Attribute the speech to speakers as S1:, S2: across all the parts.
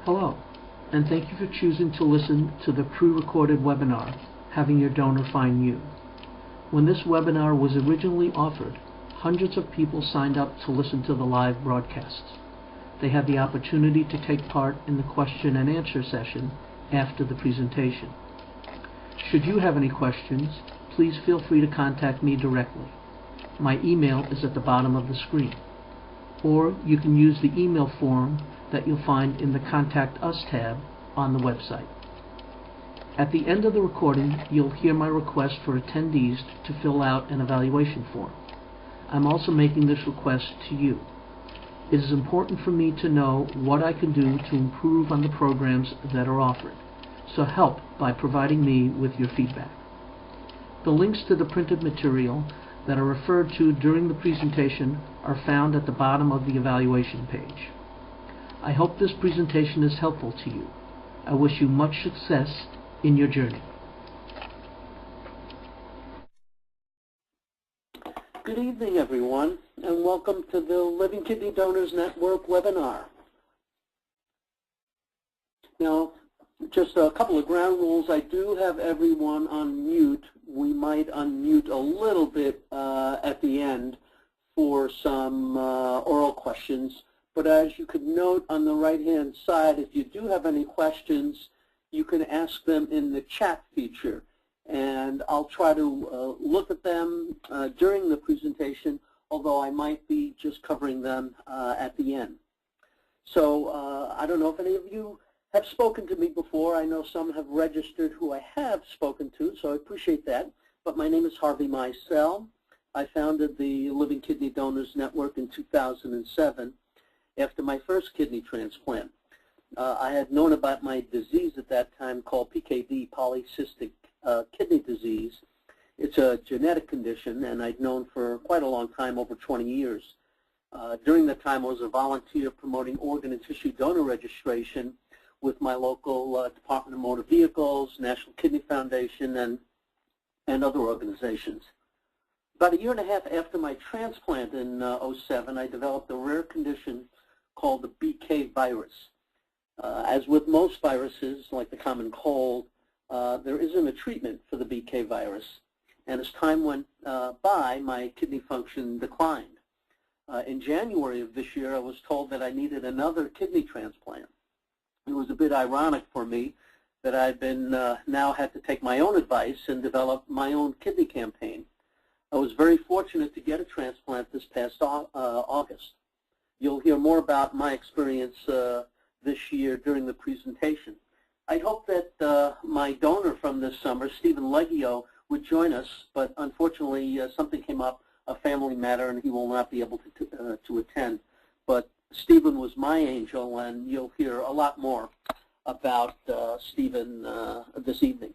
S1: Hello, and thank you for choosing to listen to the pre-recorded webinar, Having Your Donor Find You. When this webinar was originally offered, hundreds of people signed up to listen to the live broadcasts. They had the opportunity to take part in the question and answer session after the presentation. Should you have any questions, please feel free to contact me directly. My email is at the bottom of the screen. Or you can use the email form that you'll find in the Contact Us tab on the website. At the end of the recording, you'll hear my request for attendees to fill out an evaluation form. I'm also making this request to you. It is important for me to know what I can do to improve on the programs that are offered, so help by providing me with your feedback. The links to the printed material that are referred to during the presentation are found at the bottom of the evaluation page. I hope this presentation is helpful to you. I wish you much success in your journey.
S2: Good evening, everyone, and welcome to the Living Kidney Donors Network webinar. Now, just a couple of ground rules. I do have everyone on mute. We might unmute a little bit at the end for some oral questions. But as you could note on the right-hand side, if you do have any questions, you can ask them in the chat feature. And I'll try to look at them during the presentation, although I might be just covering them at the end. So I don't know if any of you have spoken to me before. I know some have registered who I have spoken to, so I appreciate that. But my name is Harvey Micel. I founded the Living Kidney Donors Network in 2007 after my first kidney transplant. I had known about my disease at that time called PKD, polycystic kidney disease. It's a genetic condition, and I'd known for quite a long time, over 20 years. During that time, I was a volunteer promoting organ and tissue donor registration with my local Department of Motor Vehicles, National Kidney Foundation, and other organizations. About a year and a half after my transplant in '07, I developed a rare condition called the BK virus. As with most viruses, like the common cold, there isn't a treatment for the BK virus. And as time went by, my kidney function declined. In January of this year, I was told that I needed another kidney transplant. It was a bit ironic for me that I've been now had to take my own advice and develop my own kidney campaign. I was very fortunate to get a transplant this past August. You'll hear more about my experience this year during the presentation. I hope that my donor from this summer, Stephen Leggio, would join us, but unfortunately something came up, a family matter, and he will not be able to attend. But Stephen was my angel, and you'll hear a lot more about Stephen this evening.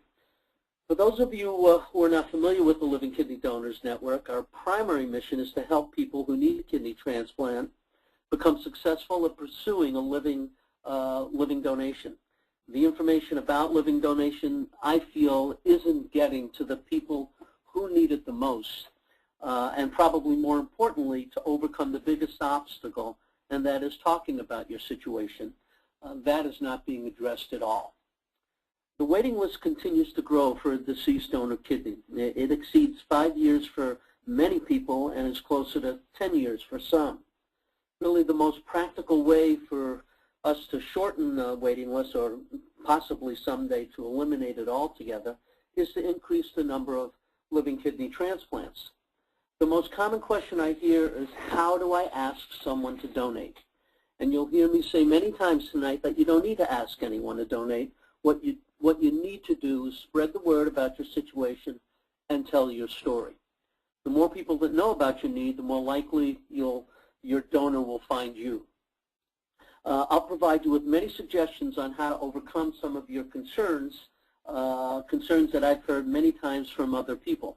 S2: For those of you who are not familiar with the Living Kidney Donors Network, our primary mission is to help people who need a kidney transplant become successful at pursuing a living donation. The information about living donation, I feel, isn't getting to the people who need it the most, and probably more importantly, to overcome the biggest obstacle, and that is talking about your situation. That is not being addressed at all. The waiting list continues to grow for a deceased donor kidney. It exceeds 5 years for many people and is closer to 10 years for some. Really, the most practical way for us to shorten the waiting list, or possibly someday to eliminate it altogether, is to increase the number of living kidney transplants. The most common question I hear is, how do I ask someone to donate? And you'll hear me say many times tonight that you don't need to ask anyone to donate. What you need to do is spread the word about your situation and tell your story. The more people that know about your need, the more likely your donor will find you. I'll provide you with many suggestions on how to overcome some of your concerns that I've heard many times from other people.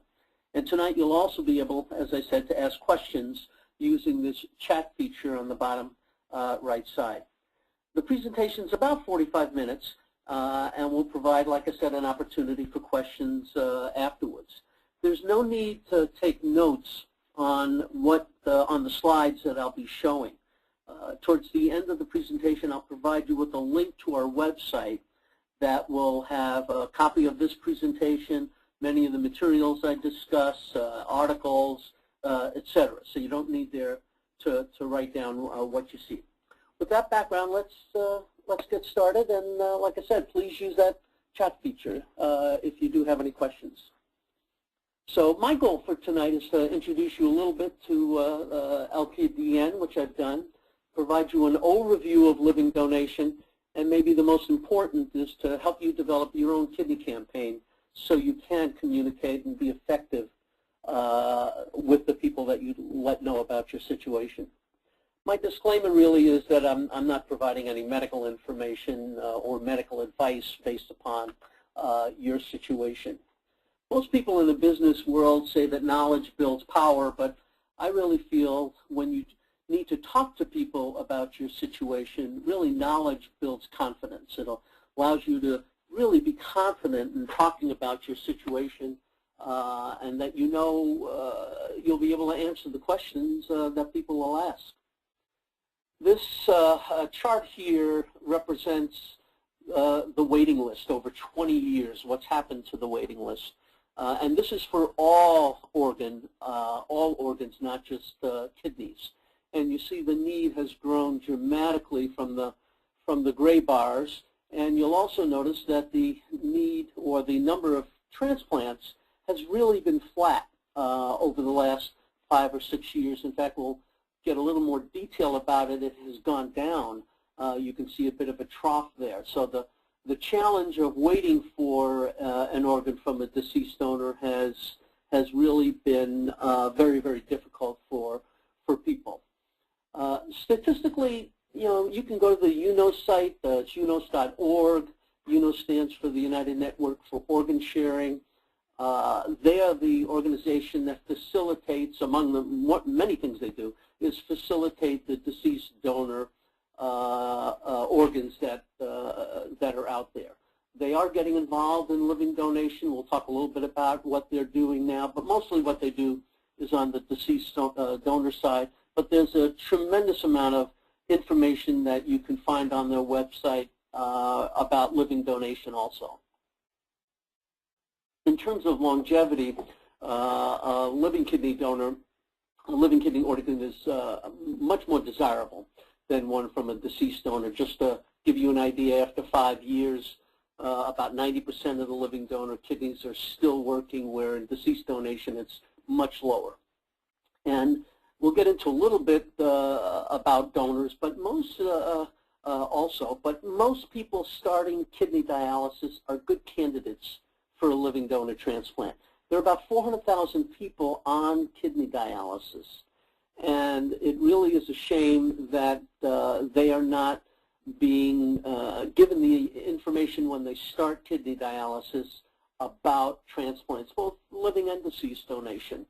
S2: And tonight you'll also be able, as I said, to ask questions using this chat feature on the bottom right side. The presentation is about 45 minutes, and we'll provide, like I said, an opportunity for questions afterwards. There's no need to take notes on the slides that I'll be showing. Towards the end of the presentation, I'll provide you with a link to our website that will have a copy of this presentation, many of the materials I discuss, articles, etc. So you don't need there to write down what you see. With that background, let's get started. And like I said, please use that chat feature if you do have any questions. So my goal for tonight is to introduce you a little bit to LKDN, which I've done, provide you an overview of living donation, and maybe the most important is to help you develop your own kidney campaign so you can communicate and be effective with the people that you let know about your situation. My disclaimer really is that I'm not providing any medical information or medical advice based upon your situation. Most people in the business world say that knowledge builds power, but I really feel when you need to talk to people about your situation, really knowledge builds confidence. It allows you to really be confident in talking about your situation and that you know you'll be able to answer the questions that people will ask. This chart here represents the waiting list over 20 years, what's happened to the waiting list. And this is for all organs, not just kidneys. And you see the need has grown dramatically from the gray bars. And you'll also notice that the need or the number of transplants has really been flat over the last 5 or 6 years. In fact, we'll get a little more detail about it. It has gone down. You can see a bit of a trough there. So the challenge of waiting for an organ from a deceased donor has really been very, very difficult for people. Statistically, you can go to the UNO site. It's unos.org. UNO stands for the United Network for Organ Sharing. They are the organization that facilitates, among the many things they do, is facilitate the deceased donor organs that are out there. They are getting involved in living donation. We'll talk a little bit about what they're doing now, but mostly what they do is on the deceased donor side. But there's a tremendous amount of information that you can find on their website about living donation also. In terms of longevity, a living kidney organ is much more desirable than one from a deceased donor. Just to give you an idea, after 5 years, about 90% of the living donor kidneys are still working, where in deceased donation it's much lower. And we'll get into a little bit about donors, but most people starting kidney dialysis are good candidates for a living donor transplant. There are about 400,000 people on kidney dialysis, and it really is a shame that they are not being given the information when they start kidney dialysis about transplants, both living and deceased donation.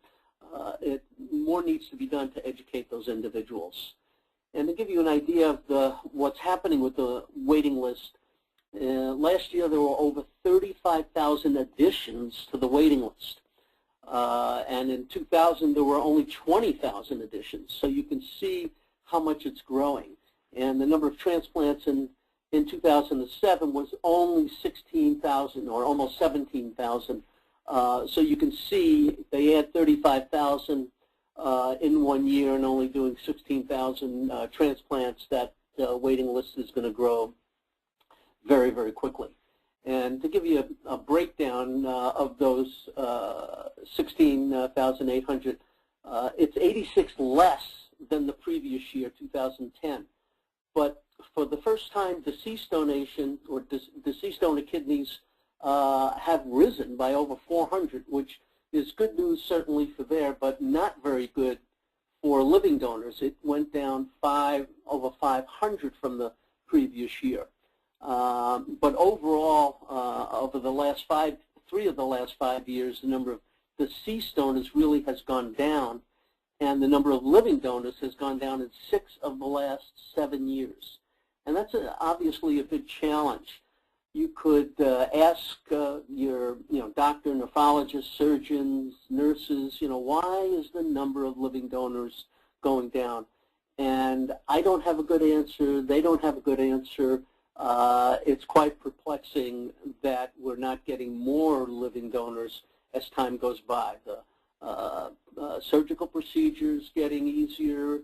S2: More needs to be done to educate those individuals. And to give you an idea of what's happening with the waiting list, last year there were over 35,000 additions to the waiting list. And in 2000 there were only 20,000 additions. So you can see how much it's growing. And the number of transplants in 2007 was only 16,000 or almost 17,000. So you can see they add 35,000 in 1 year and only doing 16,000 transplants. That waiting list is going to grow very, very quickly. And to give you a breakdown of those 16,800, it's 86 less than the previous year, 2010. But for the first time, deceased donation or deceased donor kidneys have risen by over 400, which is good news certainly for there, but not very good for living donors. It went down over 500 from the previous year. But overall, over the last 3 of the last 5 years, the number of deceased donors really has gone down, and the number of living donors has gone down in 6 of the last 7 years. And that's obviously a big challenge. You could ask your doctor, nephrologist, surgeons, nurses, why is the number of living donors going down? And I don't have a good answer. They don't have a good answer. It's quite perplexing that we're not getting more living donors as time goes by. The surgical procedures getting easier,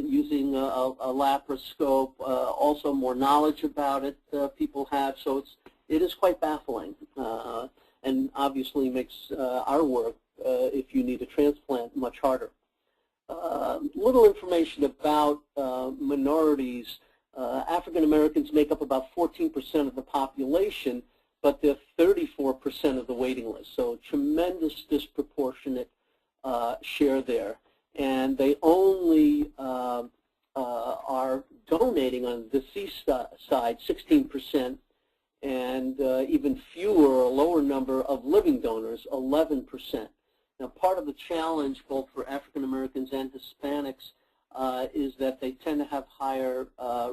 S2: using a laparoscope, also more knowledge about it people have. So it is quite baffling, and obviously makes our work, if you need a transplant, much harder. Little information about minorities. African Americans make up about 14% of the population, but they're 34% of the waiting list. So tremendous disproportionate share there. And they only are donating on the deceased side 16%, and even fewer, a lower number of living donors, 11%. Now, part of the challenge, both for African Americans and Hispanics, is that they tend to have higher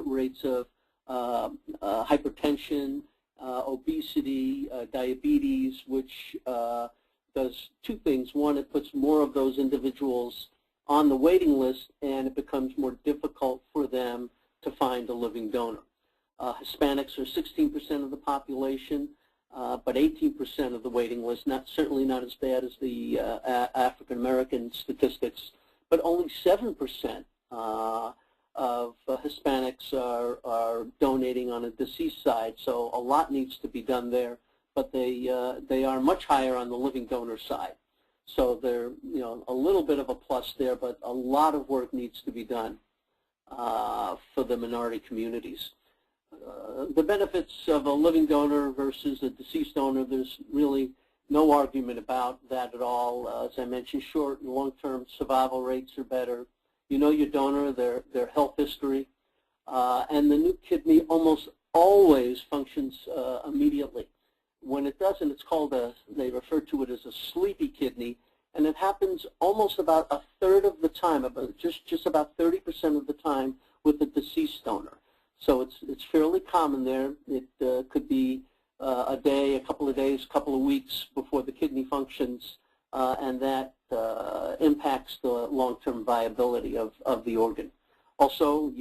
S2: rates of hypertension, obesity, diabetes, which does two things. One, it puts more of those individuals on the waiting list, and it becomes more difficult for them to find a living donor. Hispanics are 16% of the population, but 18% of the waiting list, certainly not as bad as the African American statistics, but only 7% of Hispanics are donating on a deceased side. So a lot needs to be done there, but they are much higher on the living donor side. So they're a little bit of a plus there, but a lot of work needs to be done for the minority communities. The benefits of a living donor versus a deceased donor, there's really no argument about that at all. As I mentioned, short and long-term survival rates are better. You know your donor, their health history, and the new kidney almost always functions immediately. When it doesn't, it's called they refer to it as a sleepy kidney, and it happens almost about a third of the time, just about 30% of the time with the deceased donor. So it's fairly common there. It could be a day, a couple of days, a couple of weeks before the kidney functions, and that impacts the long-term viability of the organ. Also,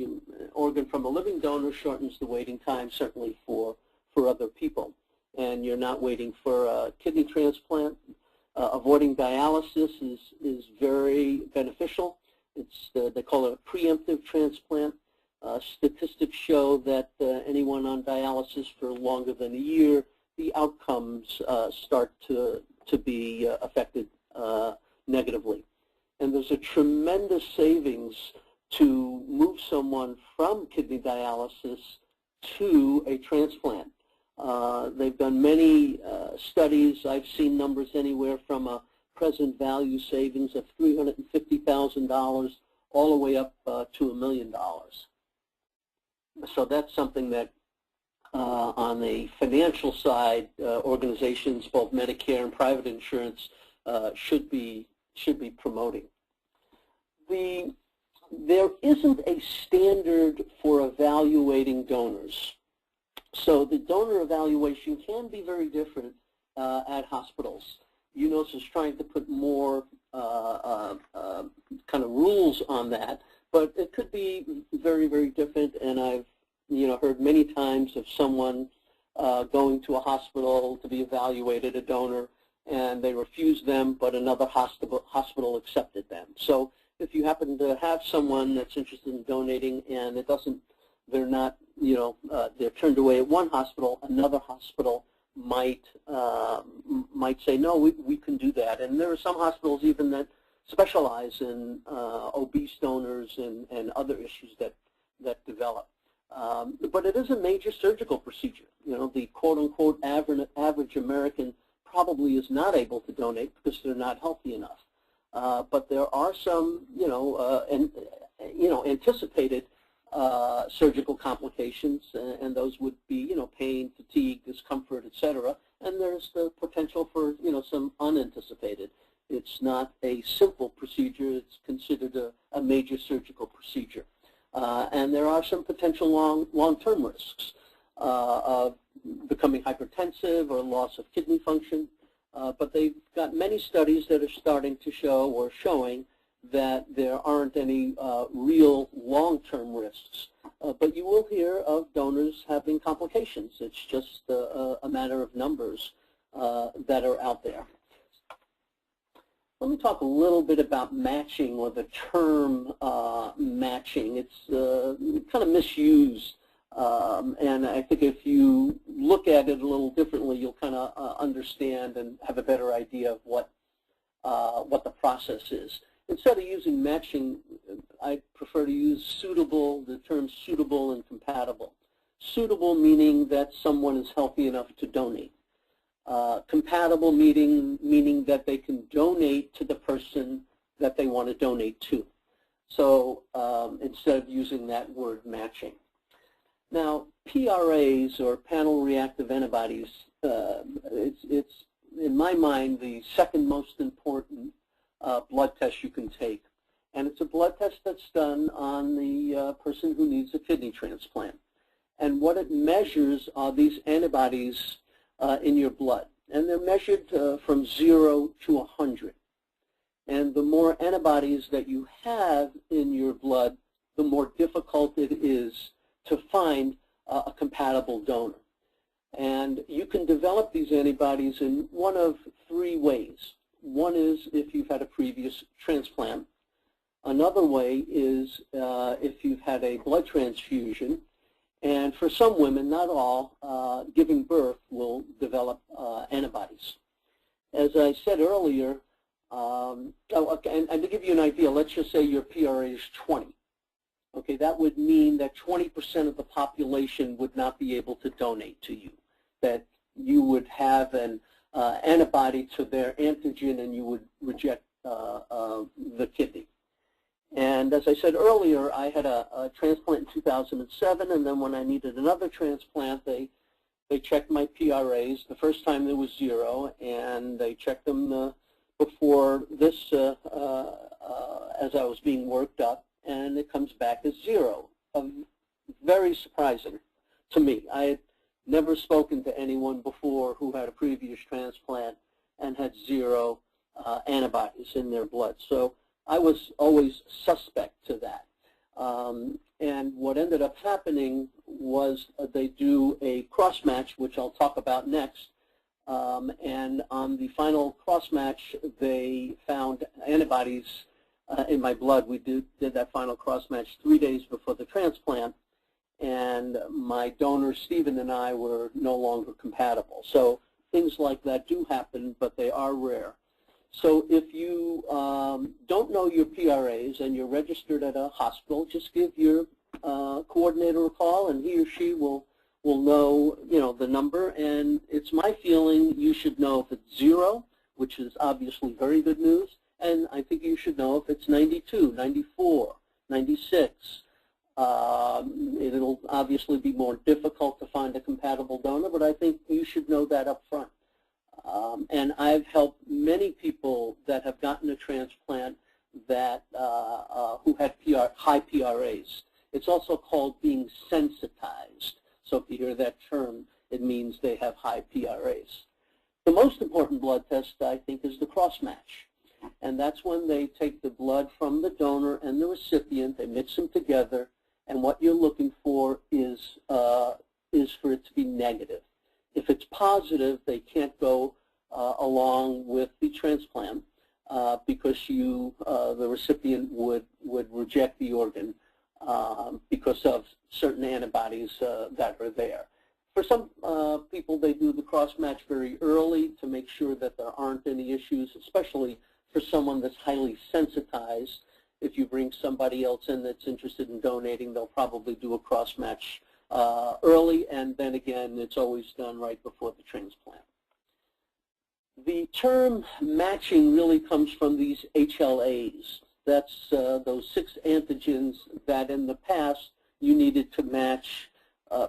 S2: organ from a living donor shortens the waiting time, certainly for other people. And you're not waiting for a kidney transplant. Avoiding dialysis is very beneficial. They call it a preemptive transplant. Statistics show that anyone on dialysis for longer than a year, the outcomes start to be affected negatively. And there's a tremendous savings to move someone from kidney dialysis to a transplant. They've done many studies. I've seen numbers anywhere from a present value savings of $350,000 all the way up to $1 million. So that's something that on the financial side, organizations, both Medicare and private insurance, should be promoting. There isn't a standard for evaluating donors. So the donor evaluation can be very different at hospitals. UNOS is trying to put more kind of rules on that, but it could be very, very different. And I've heard many times of someone going to a hospital to be evaluated, a donor, and they refused them, but another hospital accepted them. So if you happen to have someone that's interested in donating and they're not, they're turned away at one hospital, another hospital might say, no, we can do that. And there are some hospitals even that specialize in obese donors and other issues that develop. But it is a major surgical procedure. The quote-unquote average American probably is not able to donate because they're not healthy enough. But there are some, anticipated surgical complications, and those would be, pain, fatigue, discomfort, etc. And there's the potential for, some unanticipated. It's not a simple procedure. It's considered a major surgical procedure. And there are some potential long-term risks of becoming hypertensive or loss of kidney function. But they've got many studies that are starting to show or showing that there aren't any real long-term risks. But you will hear of donors having complications. It's just a matter of numbers that are out there. Let me talk a little bit about matching, or the term matching. It's kind of misused, and I think if you look at it a little differently, you'll kind of understand and have a better idea of what the process is. Instead of using matching, I prefer to use suitable, the term suitable and compatible. Suitable meaning that someone is healthy enough to donate. Compatible meaning that they can donate to the person that they want to donate to. So instead of using that word matching. Now, PRAs, or panel reactive antibodies, it's in my mind the second most important blood test you can take. And it's a blood test that's done on the person who needs a kidney transplant. And what it measures are these antibodies in your blood. And they're measured from 0 to 100. And the more antibodies that you have in your blood, the more difficult it is to find a compatible donor. And you can develop these antibodies in one of three ways. One is if you've had a previous transplant. Another way is if you've had a blood transfusion. And for some women, not all, giving birth will develop antibodies. As I said earlier, and to give you an idea, let's just say your PRA is 20. Okay, that would mean that 20% of the population would not be able to donate to you, that you would have an antibody to their antigen and you would reject the kidney. And as I said earlier, I had a transplant in 2007, and then when I needed another transplant, they checked my PRAs. The first time there was 0, and they checked them before this as I was being worked up, and it comes back as 0. Very surprising to me. I had never spoken to anyone before who had a previous transplant and had 0 antibodies in their blood. So I was always suspect to that. And what ended up happening was they do a cross-match, which I'll talk about next. And on the final cross-match, they found antibodies in my blood. We did that final cross-match 3 days before the transplant. And my donor, Stephen, and I were no longer compatible. So things like that do happen, but they are rare. So if you don't know your PRAs and you're registered at a hospital, just give your coordinator a call, and he or she will know, the number. And it's my feeling you should know if it's 0, which is obviously very good news, and I think you should know if it's 92, 94, 96. It'll obviously be more difficult to find a compatible donor, but I think you should know that up front. And I've helped many people that have gotten a transplant that who had high PRAs. It's also called being sensitized. So if you hear that term, it means they have high PRAs. The most important blood test, I think, is the cross-match. And that's when they take the blood from the donor and the recipient, they mix them together, and what you're looking for is for it to be negative. If it's positive, they can't go along with the transplant because the recipient would reject the organ because of certain antibodies that are there. For some people, they do the cross-match very early to make sure that there aren't any issues, especially for someone that's highly sensitized. If you bring somebody else in that's interested in donating, they'll probably do a cross-match early, and then again, it's always done right before the transplant. The term matching really comes from these HLAs. That's those 6 antigens that in the past you needed to match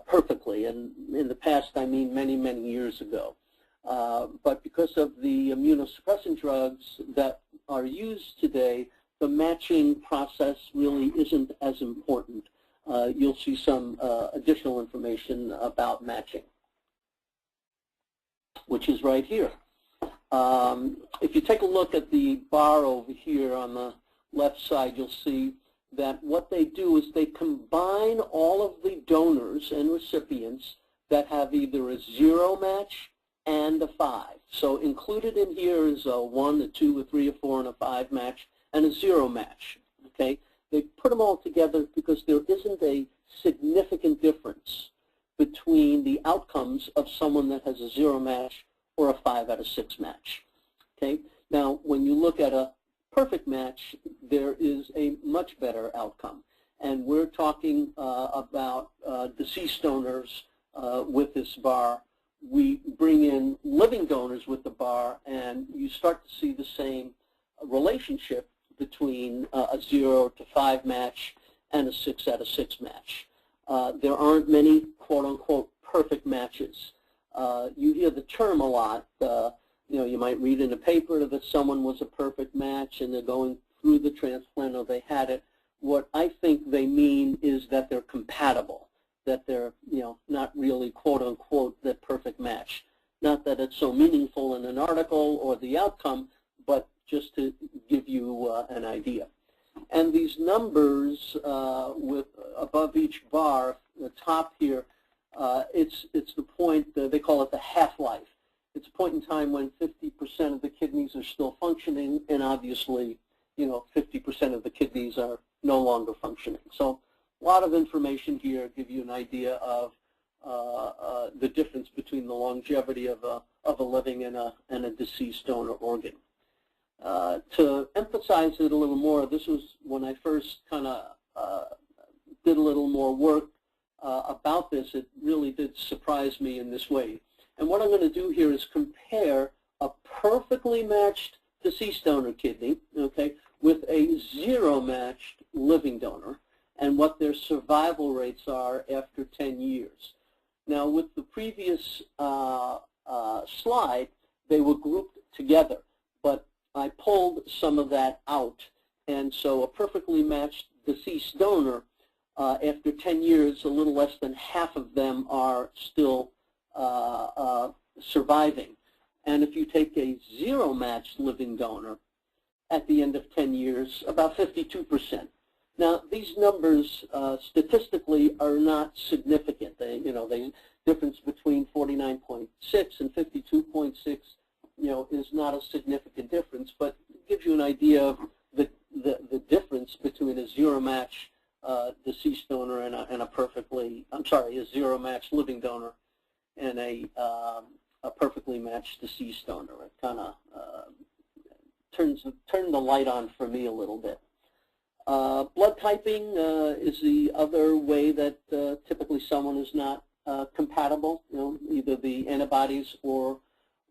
S2: perfectly. And in the past, I mean many, many years ago. But because of the immunosuppressant drugs that are used today, the matching process really isn't as important. You'll see some additional information about matching, which is right here. If you take a look at the bar over here on the left side, you'll see that what they do is they combine all of the donors and recipients that have either a 0 match and a 5. So included in here is a 1, a 2, a 3, a 4, and a 5 match, and a 0 match. Okay? They put them all together because there isn't a significant difference between the outcomes of someone that has a 0 match or a 5 out of 6 match. Okay? Now, when you look at a perfect match, there is a much better outcome. And we're talking about deceased donors with this bar. We bring in living donors with the bar, and you start to see the same relationship between a 0 to 5 match and a 6 out of 6 match. There aren't many quote-unquote perfect matches. You hear the term a lot. You know, you might read in a paper that someone was a perfect match and they're going through the transplant or they had it. What I think they mean is that they're compatible, that they're, you know, not really quote-unquote the perfect match. Not that it's so meaningful in an article or the outcome, but just to give you an idea. And these numbers with above each bar, the top here, it's the point, they call it the half-life. It's a point in time when 50% of the kidneys are still functioning, and obviously, you know, 50% of the kidneys are no longer functioning. So a lot of information here, give you an idea of the difference between the longevity of a living and a deceased donor organ. To emphasize it a little more, this was when I first kind of did a little more work about this. It really did surprise me in this way. And what I'm going to do here is compare a perfectly matched deceased donor kidney, okay, with a 0 matched living donor, and what their survival rates are after 10 years. Now, with the previous slide, they were grouped together, but I pulled some of that out, and so a perfectly matched deceased donor, after 10 years, a little less than half of them are still surviving. And if you take a 0 matched living donor, at the end of 10 years, about 52%. Now, these numbers statistically are not significant. They, you know, the difference between 49.6 and 52.6, you know, is not a significant difference, but it gives you an idea of the difference between a 0 match deceased donor and a perfectly, I'm sorry, a 0 match living donor and a perfectly matched deceased donor. It kind of turned the light on for me a little bit. Blood typing is the other way that typically someone is not compatible, you know, either the antibodies or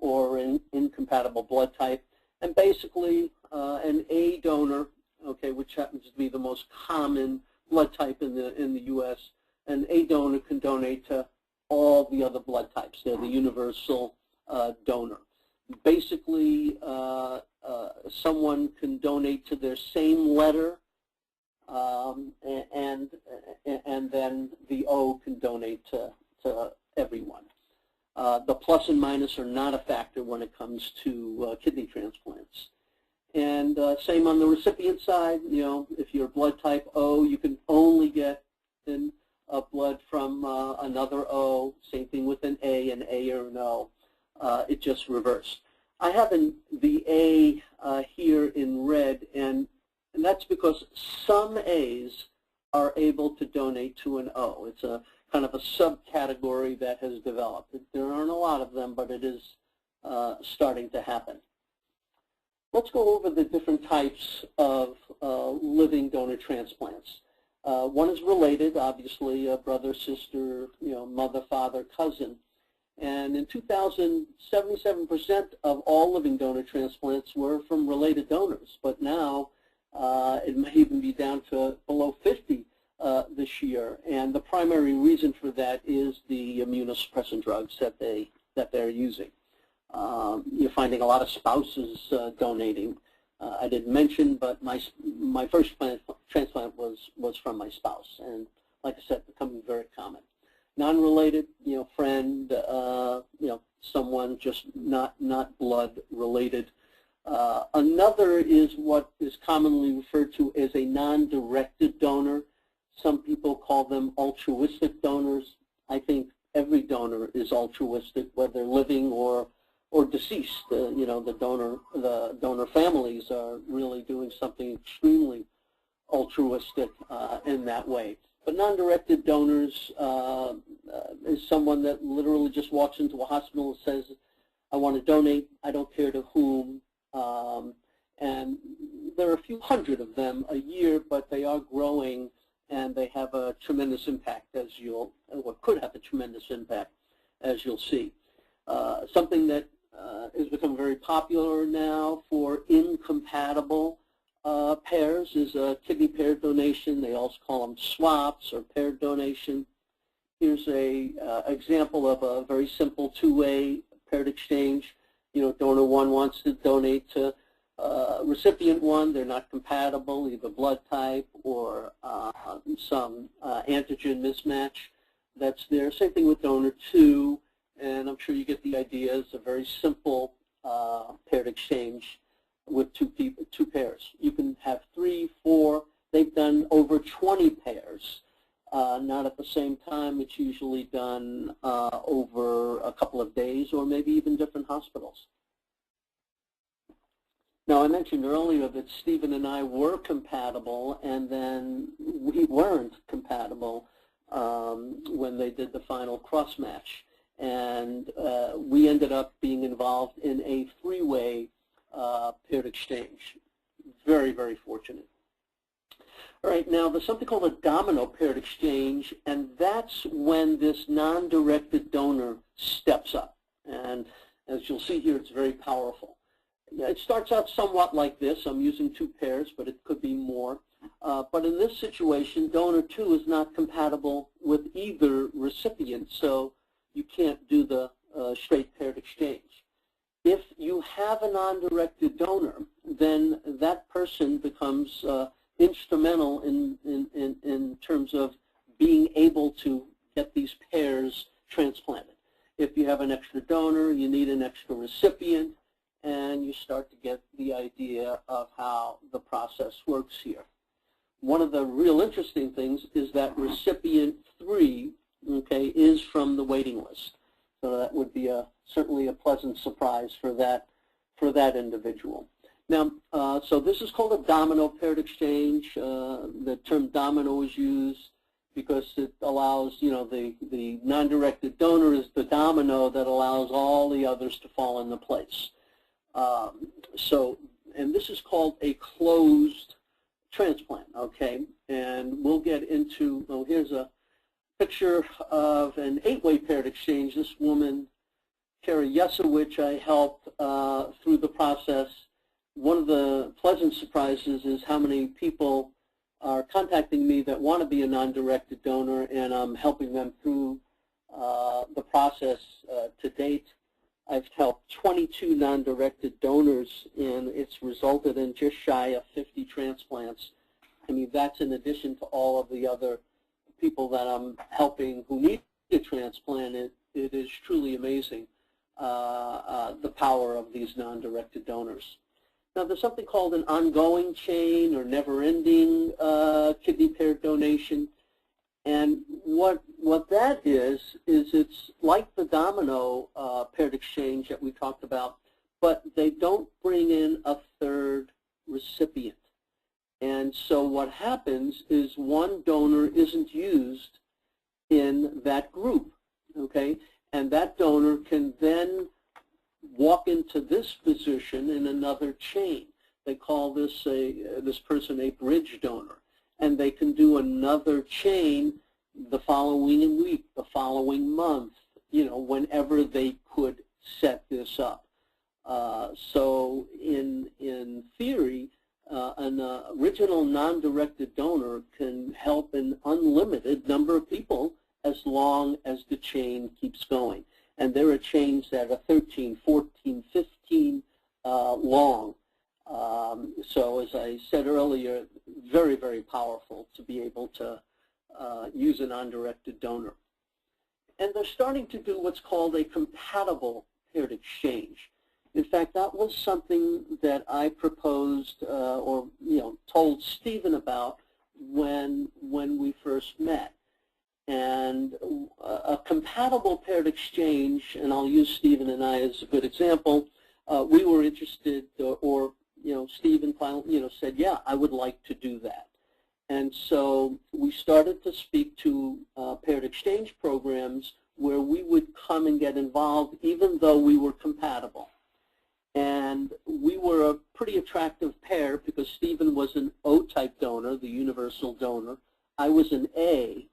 S2: an incompatible blood type. And basically, an A donor, okay, which happens to be the most common blood type in the U.S., an A donor can donate to all the other blood types. They're the universal donor. Basically, someone can donate to their same letter, and then the O can donate to everyone. The plus and minus are not a factor when it comes to kidney transplants. And same on the recipient side. You know, if you're blood type O, you can only get blood from another O. Same thing with an A or an O. It just reversed. I have the A here in red, and that's because some A's are able to donate to an O. It's a kind of a subcategory that has developed. There aren't a lot of them, but it is starting to happen. Let's go over the different types of living donor transplants. One is related, obviously, a brother, sister, you know, mother, father, cousin. And in 2000, 77% of all living donor transplants were from related donors. But now it may even be down to below 50 this year. And the primary reason for that is the immunosuppressant drugs that they're using. You're finding a lot of spouses donating. I didn't mention, but my first transplant was from my spouse, and like I said, becoming very common. Non-related, you know, friend, you know, someone just not blood related. Another is what is commonly referred to as a non-directed donor. Some people call them altruistic donors. I think every donor is altruistic, whether living or deceased. You know, the donor families are really doing something extremely altruistic in that way. But non-directed donors is someone that literally just walks into a hospital and says, I want to donate, I don't care to whom. And there are a few hundred of them a year, but they are growing, and they have a tremendous impact, as could have a tremendous impact, as you'll see. Something that has become very popular now for incompatible pairs is a kidney pair donation. They also call them swaps or paired donation. Here's a example of a very simple two-way paired exchange. You know, donor one wants to donate to recipient one. They're not compatible, either blood type or some antigen mismatch that's there. Same thing with donor two, and I'm sure you get the idea. It's a very simple paired exchange with two pairs. You can have 3, 4. They've done over 20 pairs. Not at the same time. It's usually done over a couple of days or maybe even different hospitals. Now, I mentioned earlier that Stephen and I were compatible, and then we weren't compatible when they did the final cross match. And we ended up being involved in a 3-way paired exchange. Very, very fortunate. All right, now there's something called a domino paired exchange, and that's when this non-directed donor steps up. And as you'll see here, it's very powerful. It starts out somewhat like this. I'm using 2 pairs, but it could be more. But in this situation, donor 2 is not compatible with either recipient, so you can't do the straight paired exchange. If you have a non-directed donor, then that person becomes instrumental in terms of being able to get these pairs transplanted. If you have an extra donor, you need an extra recipient, and you start to get the idea of how the process works here. One of the real interesting things is that recipient 3, okay, is from the waiting list. So that would be certainly a pleasant surprise for that individual. Now, so this is called a domino paired exchange. The term domino is used because it allows, you know, the non-directed donor is the domino that allows all the others to fall into place. And this is called a closed transplant, okay? And we'll get into, well, here's a picture of an 8-way paired exchange. This woman, Carrie Yesowich, I helped through the process. One of the pleasant surprises is how many people are contacting me that want to be a non-directed donor, and I'm helping them through the process to date. I've helped 22 non-directed donors, and it's resulted in just shy of 50 transplants. I mean, that's in addition to all of the other people that I'm helping who need a transplant. It is truly amazing, the power of these non-directed donors. Now, there's something called an ongoing chain or never-ending kidney paired donation. And what that is it's like the domino paired exchange that we talked about, but they don't bring in a third recipient. And so what happens is one donor isn't used in that group, okay? And that donor can then walk into this position in another chain. They call this this person a bridge donor. And they can do another chain the following week, the following month, you know, whenever they could set this up. So in theory, an original non-directed donor can help an unlimited number of people as long as the chain keeps going. And there are chains that are 13, 14, 15 long. So as I said earlier, very, very powerful to be able to use a non-directed donor. And they're starting to do what's called a compatible paired exchange. In fact, that was something that I proposed or told Stephen about when we first met. And a compatible paired exchange, and I'll use Stephen and I as a good example, we were interested, or Stephen finally said, yeah, I would like to do that. And so we started to speak to paired exchange programs where we would come and get involved even though we were compatible. And we were a pretty attractive pair because Stephen was an O-type donor, the universal donor. I was an A.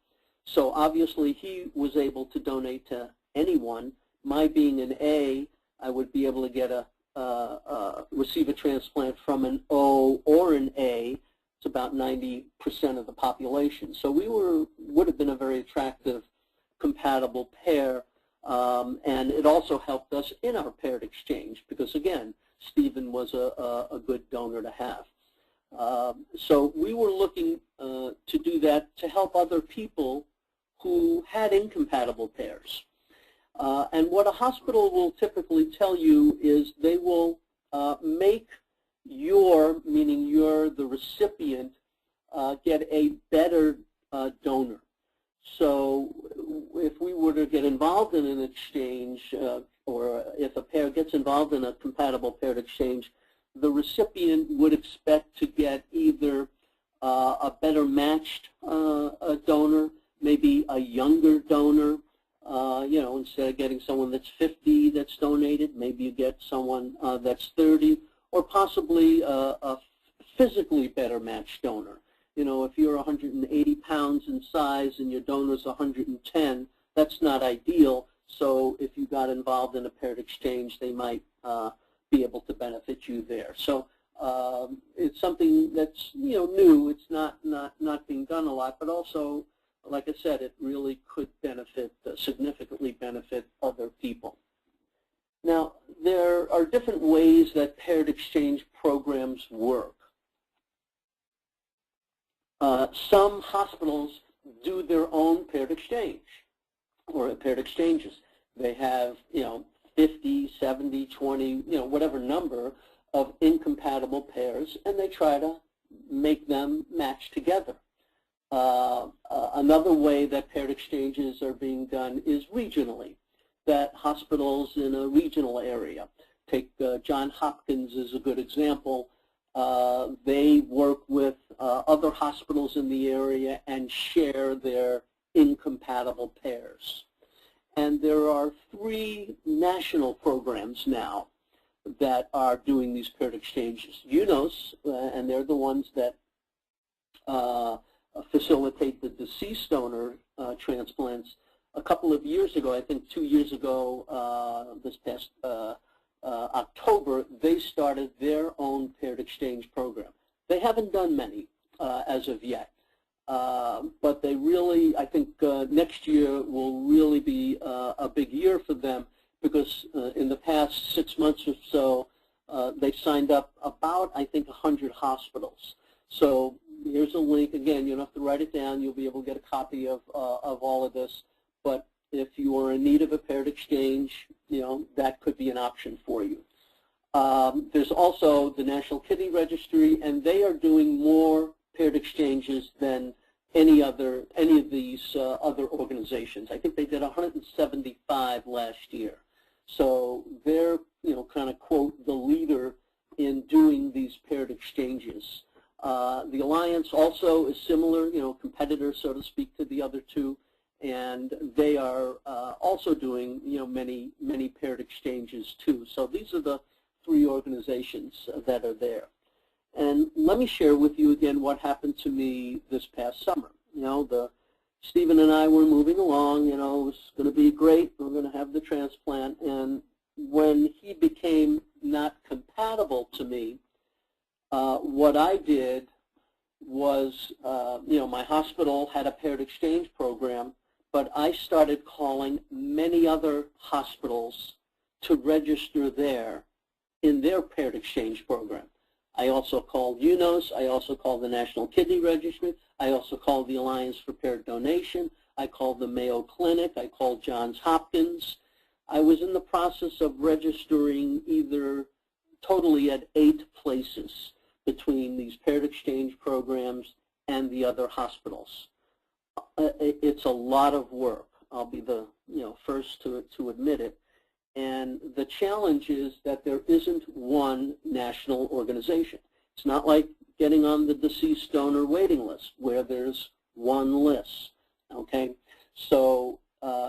S2: So obviously he was able to donate to anyone. My being an A, I would be able to get receive a transplant from an O or an A. It's about 90% of the population. So we would have been a very attractive, compatible pair. And it also helped us in our paired exchange because, again, Stephen was a good donor to have. So we were looking to do that to help other people who had incompatible pairs. And what a hospital will typically tell you is they will make meaning you're the recipient, get a better donor. So if we were to get involved in an exchange, or if a pair gets involved in a compatible paired exchange, the recipient would expect to get either a better matched donor, maybe a younger donor. Instead of getting someone that's 50 that's donated, maybe you get someone that's 30, or possibly a physically better matched donor. If you're 180 pounds in size and your donor's 110, that's not ideal. So if you got involved in a paired exchange, they might be able to benefit you there. So it's something that's new. It's not being done a lot, but also, like I said, it really could benefit, significantly benefit other people. Now, there are different ways that paired exchange programs work. Some hospitals do their own paired exchange or paired exchanges. They have 50, 70, 20, whatever number of incompatible pairs, and they try to make them match together. Another way that paired exchanges are being done is regionally, that hospitals in a regional area. Take Johns Hopkins as a good example. They work with other hospitals in the area and share their incompatible pairs. And there are 3 national programs now that are doing these paired exchanges. UNOS, and they're the ones that facilitate the deceased donor transplants. A couple of years ago, I think 2 years ago, this past October, they started their own paired exchange program. They haven't done many as of yet, but they really, I think next year will really be a big year for them because in the past 6 months or so, they signed up about, I think, 100 hospitals. So here's a link. Again, you don't have to write it down. You'll be able to get a copy of all of this. But if you are in need of a paired exchange, that could be an option for you. There's also the National Kidney Registry, and they are doing more paired exchanges than any of these other organizations. I think they did 175 last year. So they're, kind of quote, the leader in doing these paired exchanges. The Alliance also is similar, competitor, so to speak, to the other 2. And they are also doing, many paired exchanges too. So these are the 3 organizations that are there. And let me share with you again what happened to me this past summer. Stephen and I were moving along. It was going to be great. We're going to have the transplant. And when he became not compatible to me, what I did was, my hospital had a paired exchange program, but I started calling many other hospitals to register there in their paired exchange program. I also called UNOS. I also called the National Kidney Registry. I also called the Alliance for Paired Donation. I called the Mayo Clinic. I called Johns Hopkins. I was in the process of registering either totally at 8 places between these paired exchange programs and the other hospitals. It's a lot of work. I'll be the first to admit it. And the challenge is that there isn't one national organization. It's not like getting on the deceased donor waiting list where there's one list. Okay, so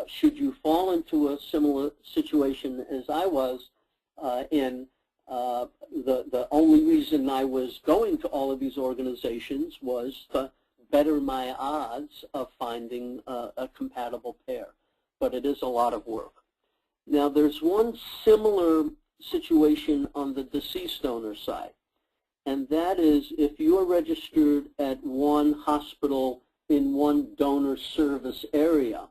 S2: should you fall into a similar situation as I was in, the only reason I was going to all of these organizations was to better my odds of finding a compatible pair. But it is a lot of work. Now, there's one similar situation on the deceased donor side, and that is if you are registered at one hospital in one donor service area,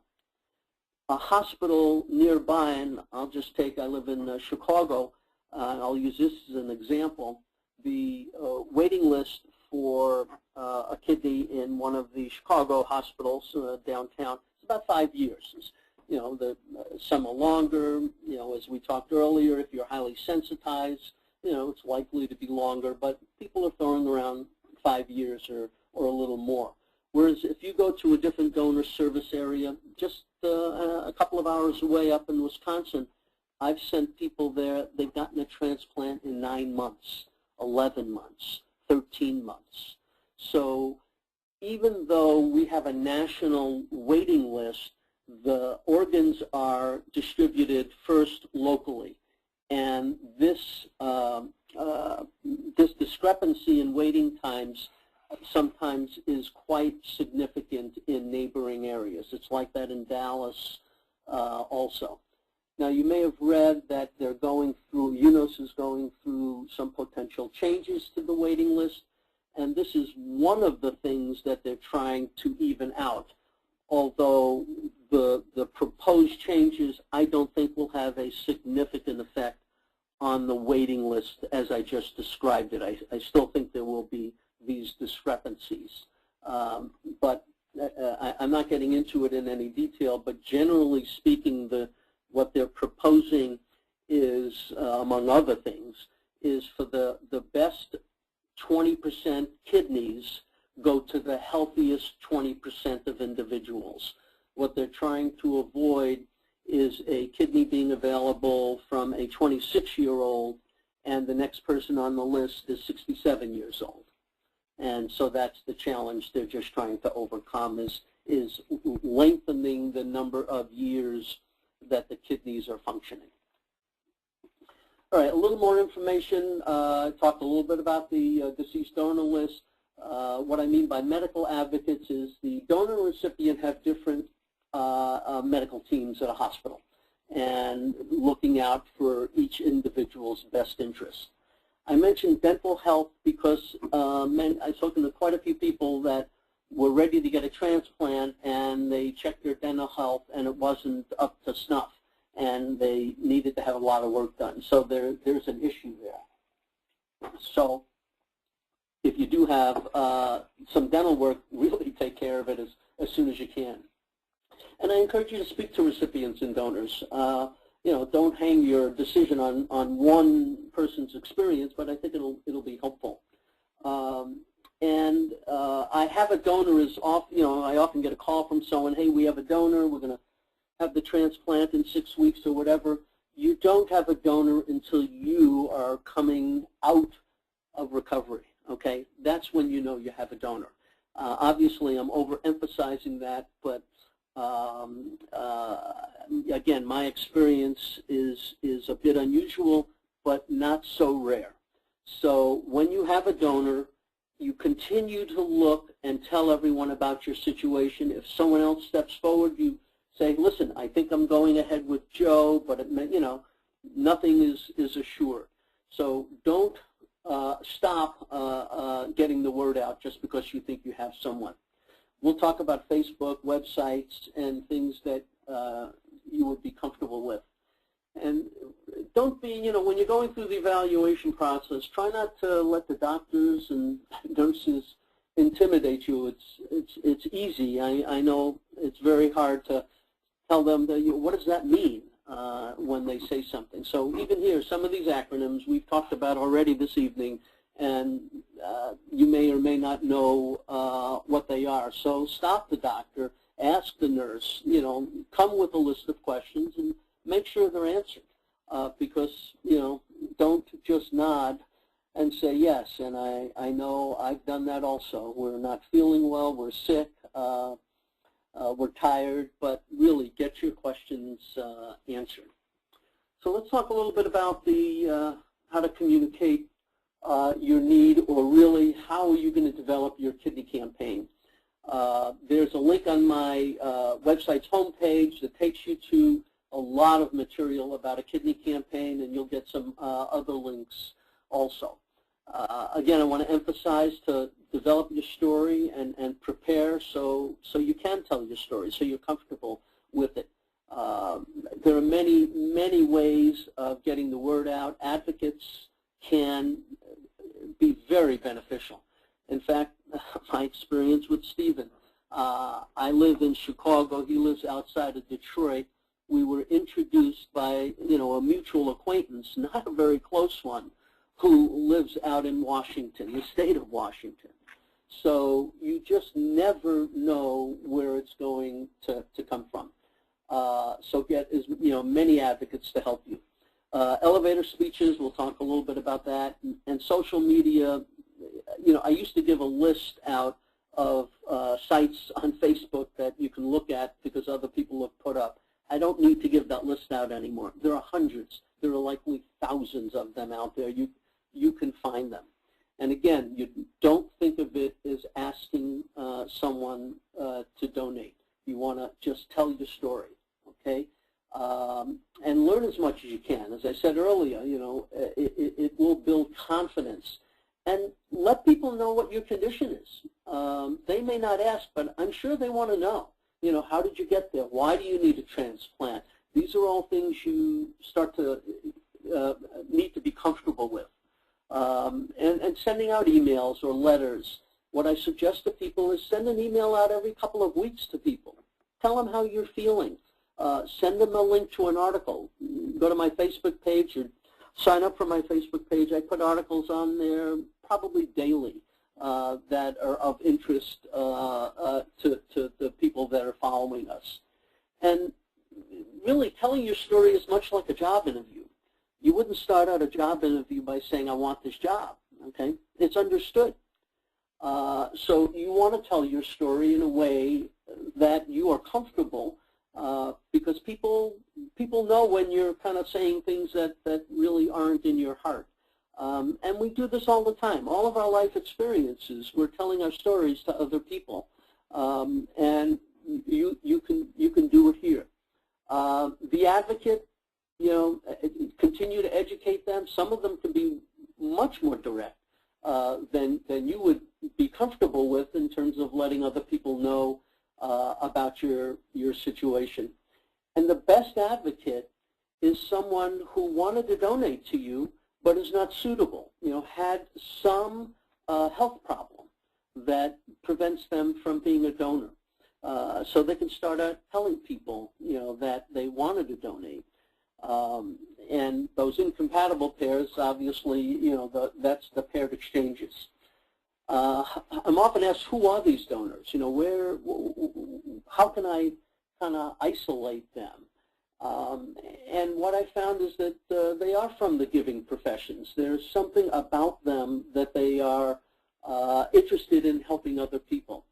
S2: a hospital nearby, and I'll just take, I live in Chicago, I'll use this as an example, the waiting list for a kidney in one of the Chicago hospitals downtown is about 5 years. Some are longer, as we talked earlier, if you're highly sensitized, it's likely to be longer, but people are throwing around 5 years or a little more. Whereas if you go to a different donor service area, just a couple of hours away up in Wisconsin, I've sent people there, they've gotten a transplant in 9 months, 11 months, 13 months. So even though we have a national waiting list, the organs are distributed first locally. And this discrepancy in waiting times sometimes is quite significant in neighboring areas. It's like that in Dallas also. Now, you may have read that they're going through, UNOS is going through some potential changes to the waiting list, and this is one of the things that they're trying to even out. Although the proposed changes, I don't think will have a significant effect on the waiting list as I just described it. I still think there will be these discrepancies. But I'm not getting into it in any detail, but generally speaking, what they're proposing is, among other things, is for the best 20% kidneys go to the healthiest 20% of individuals. What they're trying to avoid is a kidney being available from a 26-year-old and the next person on the list is 67 years old. And so that's the challenge they're just trying to overcome, is lengthening the number of years that the kidneys are functioning. All right, a little more information. I talked a little bit about the deceased donor list. What I mean by medical advocates is the donor and recipient have different medical teams at a hospital and looking out for each individual's best interest. I mentioned dental health because I've spoken to quite a few people that were ready to get a transplant and they checked their dental health and it wasn't up to snuff and they needed to have a lot of work done. So there's an issue there. So if you do have some dental work, really take care of it as soon as you can. And I encourage you to speak to recipients and donors. Don't hang your decision on one person's experience, but I think it'll be helpful. I have a donor is off. I often get a call from someone, hey, we have a donor. We're going to have the transplant in 6 weeks or whatever. You don't have a donor until you are coming out of recovery. Okay, that's when you know you have a donor. Obviously, I'm overemphasizing that, but again, my experience is a bit unusual, but not so rare. So when you have a donor, you continue to look and tell everyone about your situation. If someone else steps forward, you say, listen, I think I'm going ahead with Joe, but nothing is assured. So don't stop getting the word out just because you think you have someone. We'll talk about Facebook, websites, and things that you would be comfortable with. And don't be, when you're going through the evaluation process, try not to let the doctors and nurses intimidate you. It's easy. I know it's very hard to tell them that, what does that mean? when they say something. So even here, some of these acronyms we've talked about already this evening, and you may or may not know what they are. So stop the doctor, ask the nurse, come with a list of questions and make sure they're answered. Because, don't just nod and say yes. And I know I've done that also. We're not feeling well, we're sick, we're tired, but really get your questions answered. So let's talk a little bit about the how to communicate your need, or really how are you going to develop your kidney campaign. There's a link on my website's homepage that takes you to a lot of material about a kidney campaign, and you'll get some other links also. Again, I want to emphasize to develop your story and prepare so you can tell your story, so you're comfortable with it. There are many, many ways of getting the word out. Advocates can be very beneficial. In fact, my experience with Stephen, I live in Chicago, he lives outside of Detroit. We were introduced by, a mutual acquaintance, not a very close one, who lives out in Washington, the state of Washington. So you just never know where it's going to come from. So get many advocates to help you. Elevator speeches, we'll talk a little bit about that. And social media, I used to give a list out of sites on Facebook that you can look at because other people have put up. I don't need to give that list out anymore. There are hundreds. There are likely thousands of them out there. You can find them. And again, you don't think of it as asking someone to donate. You want to just tell your story, okay? And learn as much as you can. As I said earlier, it will build confidence. And let people know what your condition is. They may not ask, but I'm sure they want to know. How did you get there? Why do you need a transplant? These are all things you start to need to be comfortable with. And sending out emails or letters. What I suggest to people is send an email out every couple of weeks to people. Tell them how you're feeling. Send them a link to an article. Go to my Facebook page or sign up for my Facebook page. I put articles on there probably daily that are of interest to the people that are following us. And really telling your story is much like a job interview. You wouldn't start out a job interview by saying, I want this job, okay? It's understood. So you want to tell your story in a way that you are comfortable because people know when you're kind of saying things that really aren't in your heart. And we do this all the time. All of our life experiences, we're telling our stories to other people. And you can do it here. The advocate, continue to educate them. Some of them can be much more direct than you would be comfortable with in terms of letting other people know about your situation. And the best advocate is someone who wanted to donate to you but is not suitable, had some health problem that prevents them from being a donor. So they can start out telling people, that they wanted to donate. And those incompatible pairs, obviously, that's the paired exchanges. I'm often asked, who are these donors? How can I kind of isolate them? And what I found is that they are from the giving professions. There's something about them that they are interested in helping other people.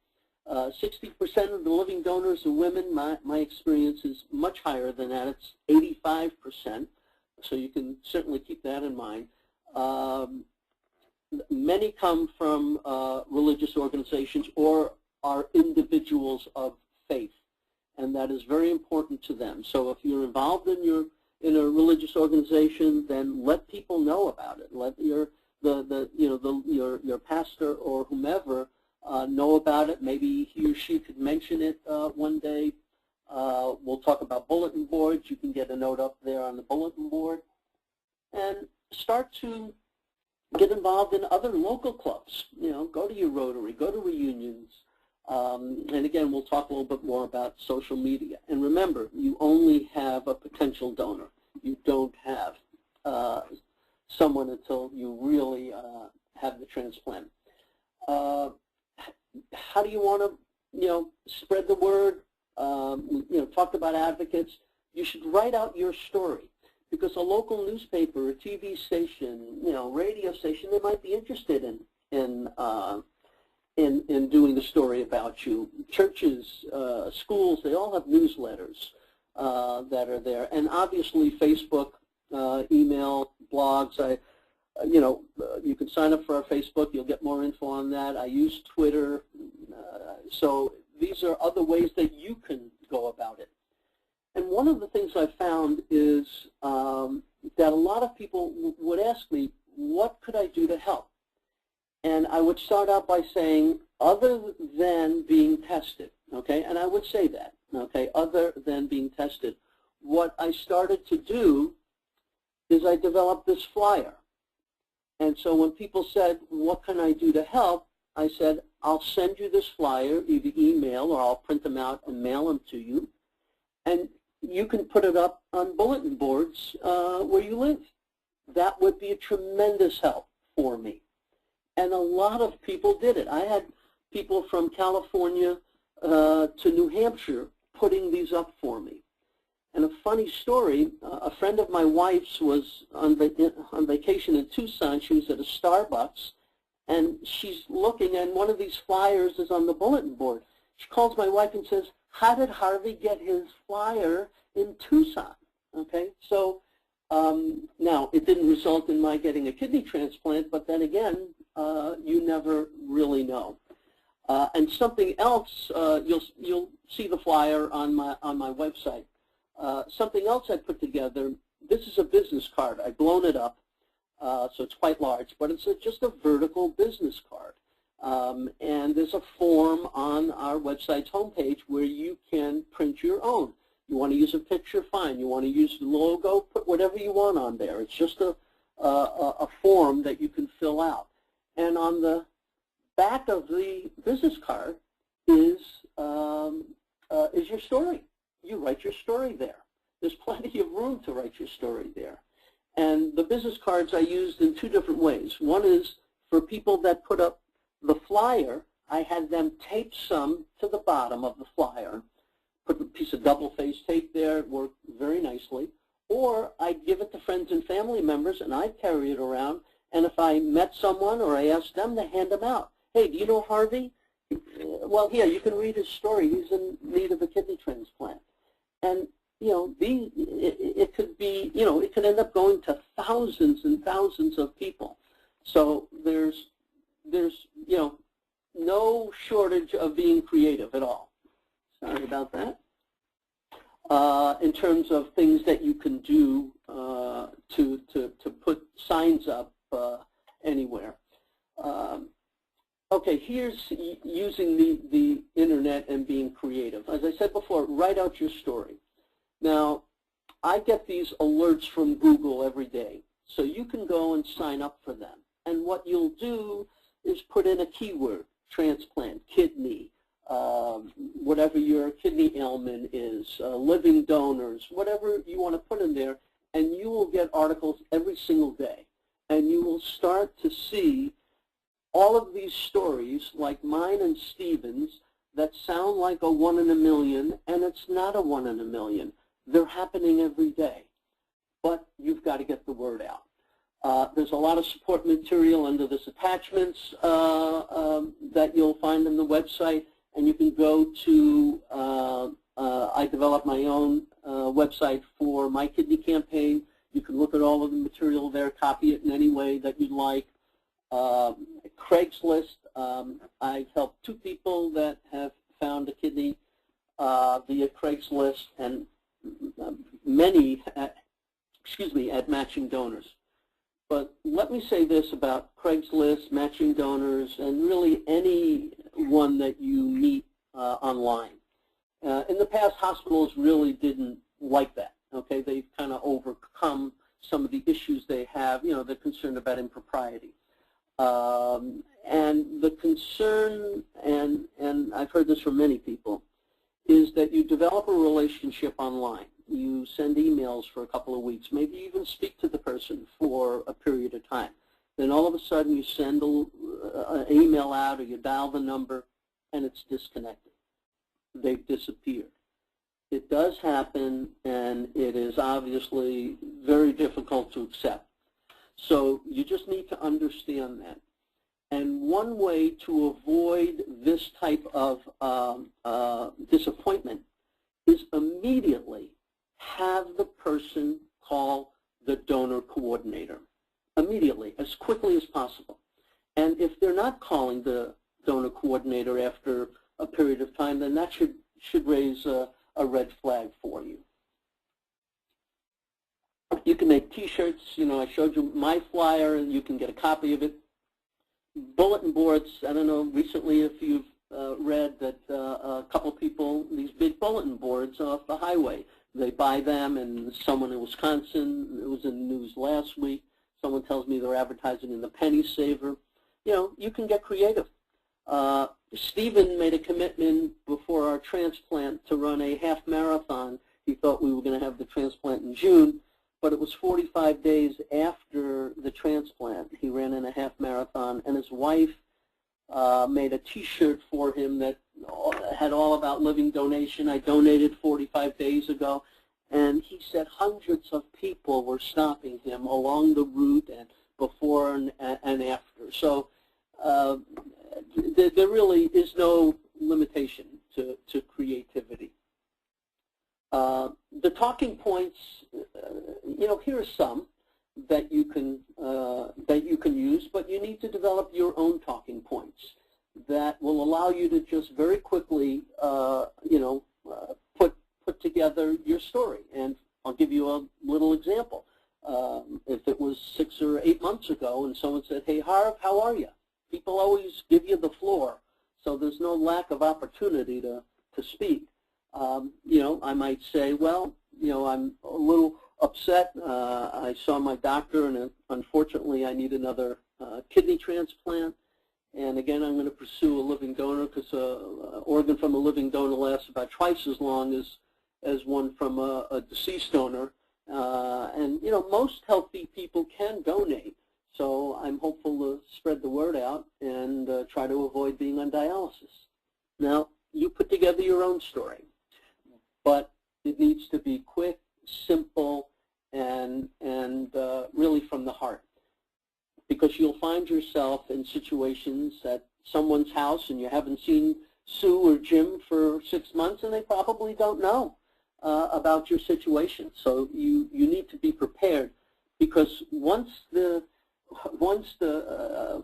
S2: 60% of the living donors are women. My experience is much higher than that. It's 85%, so you can certainly keep that in mind. Many come from religious organizations or are individuals of faith, and that is very important to them. So if you're involved in a religious organization, then let people know about it. Let your pastor or whomever know about it. Maybe he or she could mention it one day. We'll talk about bulletin boards. You can get a note up there on the bulletin board. And start to get involved in other local clubs. Go to your Rotary, go to reunions. And again, we'll talk a little bit more about social media. And remember, you only have a potential donor. You don't have someone until you really have the transplant. How do you want to, spread the word? Talk about advocates. You should write out your story, because a local newspaper, a TV station, radio station, they might be interested in doing a story about you. Churches, schools, they all have newsletters that are there, and obviously Facebook, email, blogs. You can sign up for our Facebook. You'll get more info on that. I use Twitter. So these are other ways that you can go about it. And one of the things I found is that a lot of people would ask me, what could I do to help? And I would start out by saying, other than being tested, okay? And I would say that, okay, other than being tested. What I started to do is I developed this flyer. And so when people said, what can I do to help? I said, I'll send you this flyer, either email or I'll print them out and mail them to you. And you can put it up on bulletin boards where you live. That would be a tremendous help for me. And a lot of people did it. I had people from California to New Hampshire putting these up for me. And a funny story, a friend of my wife's was on vacation in Tucson. She was at a Starbucks, and she's looking, and one of these flyers is on the bulletin board. She calls my wife and says, how did Harvey get his flyer in Tucson? Okay, so now it didn't result in my getting a kidney transplant, but then again, you never really know. And something else, you'll see the flyer on my website. Something else I put together, this is a business card. I've blown it up, so it's quite large, but it's just a vertical business card. And there's a form on our website's homepage where you can print your own. You want to use a picture, fine. You want to use the logo, put whatever you want on there. It's just a form that you can fill out. And on the back of the business card is your story. You write your story there. There's plenty of room to write your story there. And the business cards I used in two different ways. One is for people that put up the flyer, I had them tape some to the bottom of the flyer, put a piece of double-faced tape there, it worked very nicely. Or I'd give it to friends and family members, and I'd carry it around. And if I met someone or I asked them to hand them out, hey, do you know Harvey? Well, here, you can read his story. He's in need of a kidney transplant. And, it could be, it could end up going to thousands and thousands of people. So there's no shortage of being creative at all. Sorry about that. In terms of things that you can do to put signs up anywhere. Okay, here's using the internet and being creative. As I said before, write out your story. Now, I get these alerts from Google every day, so you can go and sign up for them. And what you'll do is put in a keyword, transplant, kidney, whatever your kidney ailment is, living donors, whatever you want to put in there, and you will get articles every single day. And you will start to see all of these stories, like mine and Stephen's, that sound like a 1 in a million, and it's not a 1 in a million. They're happening every day. But you've got to get the word out. There's a lot of support material under this attachments that you'll find on the website, and you can go to, I developed my own website for my kidney campaign. You can look at all of the material there, copy it in any way that you'd like. Craigslist, I've helped 2 people that have found a kidney via Craigslist, and many at matching donors. But let me say this about Craigslist, matching donors, and really anyone that you meet online. In the past, hospitals really didn't like that. Okay, they've kind of overcome some of the issues they have. They're concerned about impropriety. And the concern, and I've heard this from many people, is that you develop a relationship online. You send emails for a couple of weeks, maybe even speak to the person for a period of time. Then all of a sudden you send an email out or you dial the number and it's disconnected. They've disappeared. It does happen, and it is obviously very difficult to accept. So you just need to understand that. And one way to avoid this type of disappointment is immediately have the person call the donor coordinator. Immediately, as quickly as possible. And if they're not calling the donor coordinator after a period of time, then that should raise a red flag for you. You can make T-shirts. You know, I showed you my flyer, and you can get a copy of it. Bulletin boards. I don't know recently if you've read that a couple people, these big bulletin boards off the highway, they buy them, and someone in Wisconsin, it was in the news last week, someone tells me they're advertising in the penny saver. You know, you can get creative. Stephen made a commitment before our transplant to run a half marathon. He thought we were going to have the transplant in June, but it was 45 days after the transplant. He ran in a half marathon, and his wife made a T-shirt for him that had all about living donation. I donated 45 days ago, and he said hundreds of people were stopping him along the route and before and after. So there really is no limitation to creativity. The talking points, you know, here are some that you can use, but you need to develop your own talking points that will allow you to just very quickly, you know, put together your story. And I'll give you a little example. If it was 6 or 8 months ago and someone said, "Hey, Harv, how are you?" People always give you the floor, so there's no lack of opportunity to speak. You know, I might say, well, you know, I'm a little upset. I saw my doctor, and unfortunately I need another kidney transplant. And again, I'm going to pursue a living donor because an organ from a living donor lasts about twice as long as one from a deceased donor. And, you know, most healthy people can donate. So I'm hopeful to spread the word out and try to avoid being on dialysis. Now, you put together your own story, but it needs to be quick, simple, and really from the heart. Because you'll find yourself in situations at someone's house and you haven't seen Sue or Jim for 6 months, and they probably don't know about your situation. So you need to be prepared, because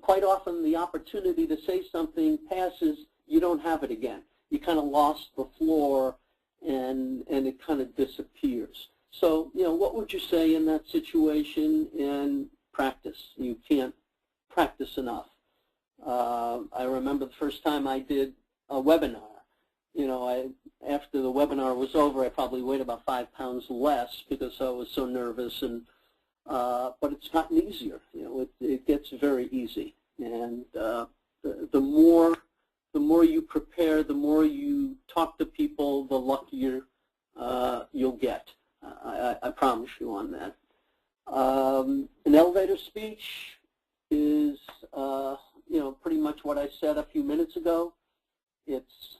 S2: quite often the opportunity to say something passes, you don't have it again. You kind of lost the floor, and it kind of disappears. So, you know, what would you say in that situation? And practice. You can't practice enough. I remember the first time I did a webinar. You know, after the webinar was over, I probably weighed about 5 pounds less because I was so nervous. And but it's gotten easier. You know, it gets very easy. And the more you prepare, the more you talk to people, the luckier you'll get. I promise you on that. An elevator speech is, you know, pretty much what I said a few minutes ago. It's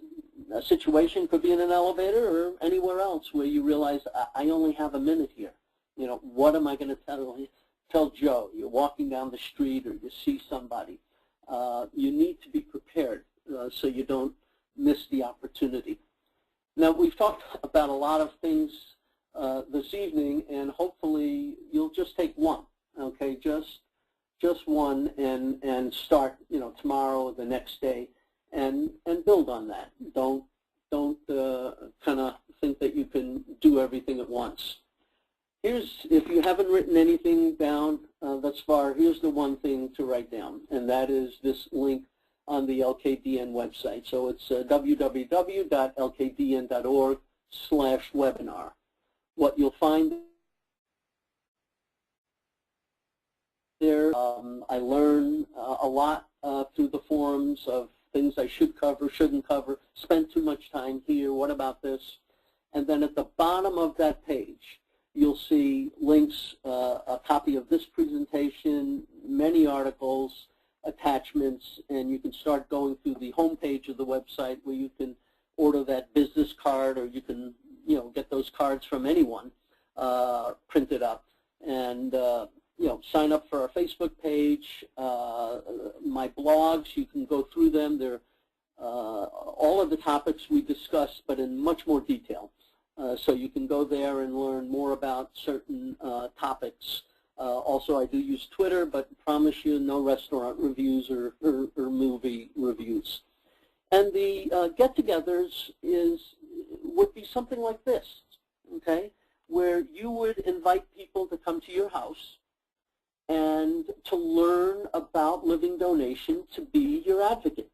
S2: a situation, could be in an elevator or anywhere else, where you realize I only have a minute here. You know, what am I going to tell Joe? You're walking down the street or you see somebody. You need to be prepared so you don't miss the opportunity. Now, we've talked about a lot of things this evening, and hopefully you'll just take one, okay? Just one, and start, you know, tomorrow or the next day, and build on that. Don't kind of think that you can do everything at once. If you haven't written anything down thus far, here's the one thing to write down, and that is this link on the LKDN website. So it's www.lkdn.org/webinar. What you'll find there I learn a lot through the forums of things I should cover, shouldn't cover, spend too much time here, what about this? And then at the bottom of that page, you'll see links, a copy of this presentation, many articles, attachments, and you can start going through the home page of the website where you can order that business card, or you can, get those cards from anyone printed up, and sign up for our Facebook page. My blogs, you can go through them. They're all of the topics we discussed, but in much more detail. So you can go there and learn more about certain topics. Also, I do use Twitter, but promise you no restaurant reviews or movie reviews. And the get-togethers would be something like this, okay, where you would invite people to come to your house and to learn about living donation, to be your advocate.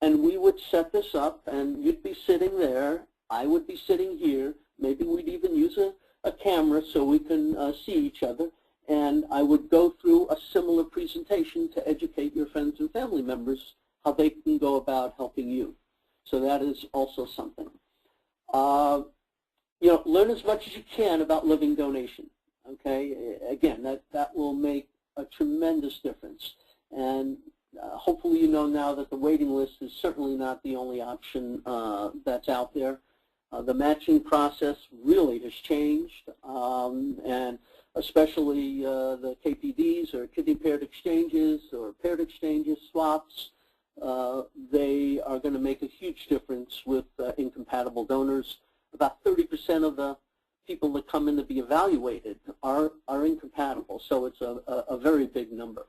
S2: And we would set this up, and you'd be sitting there, I would be sitting here, maybe we'd even use a camera so we can see each other, and I would go through a similar presentation to educate your friends and family members how they can go about helping you. So that is also something. Learn as much as you can about living donation. Okay, again, that will make a tremendous difference. And hopefully you know now that the waiting list is certainly not the only option that's out there. The matching process really has changed, and especially the KPDs, or kidney paired exchanges, or paired exchanges, swaps, they are going to make a huge difference with incompatible donors. About 30% of the people that come in to be evaluated are incompatible, so it's a very big number.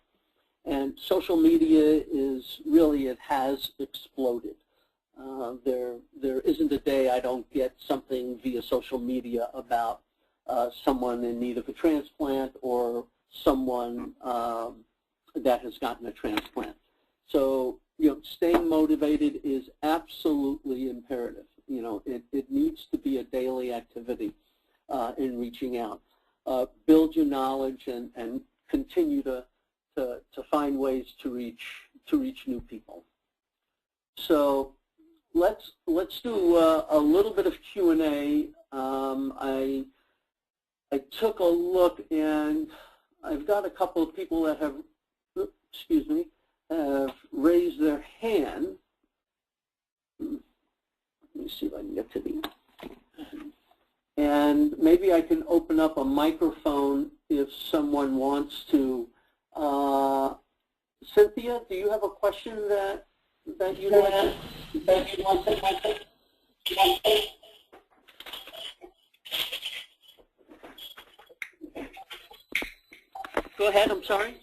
S2: And social media is really, it has exploded. There isn't a day I don't get something via social media about someone in need of a transplant, or someone that has gotten a transplant. So, staying motivated is absolutely imperative. It needs to be a daily activity in reaching out. Build your knowledge and continue to find ways to reach new people. So let's do a little bit of Q&A. I took a look, and I've got a couple of people that have, have raised their hand. Let me see if I can get to the, and maybe I can open up a microphone if someone wants to. Cynthia, do you have a question that you'd want to? Go ahead, I'm sorry.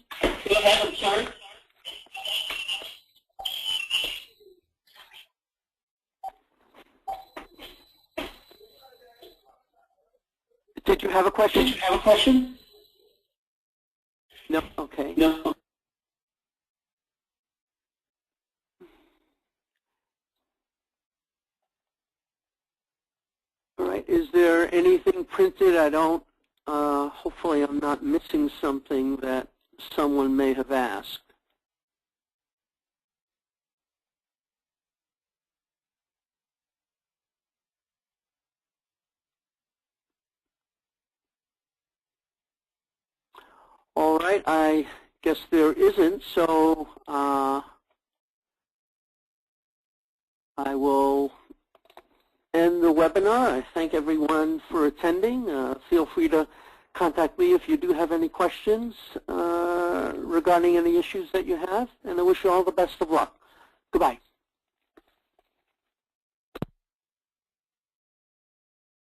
S2: Did you have a question? No, okay. No. All right, is there anything printed? I don't, hopefully I'm not missing something that someone may have asked. All right, I guess there isn't, so I will end the webinar. I thank everyone for attending. Feel free to contact me if you do have any questions regarding any issues that you have, and I wish you all the best of luck. Goodbye.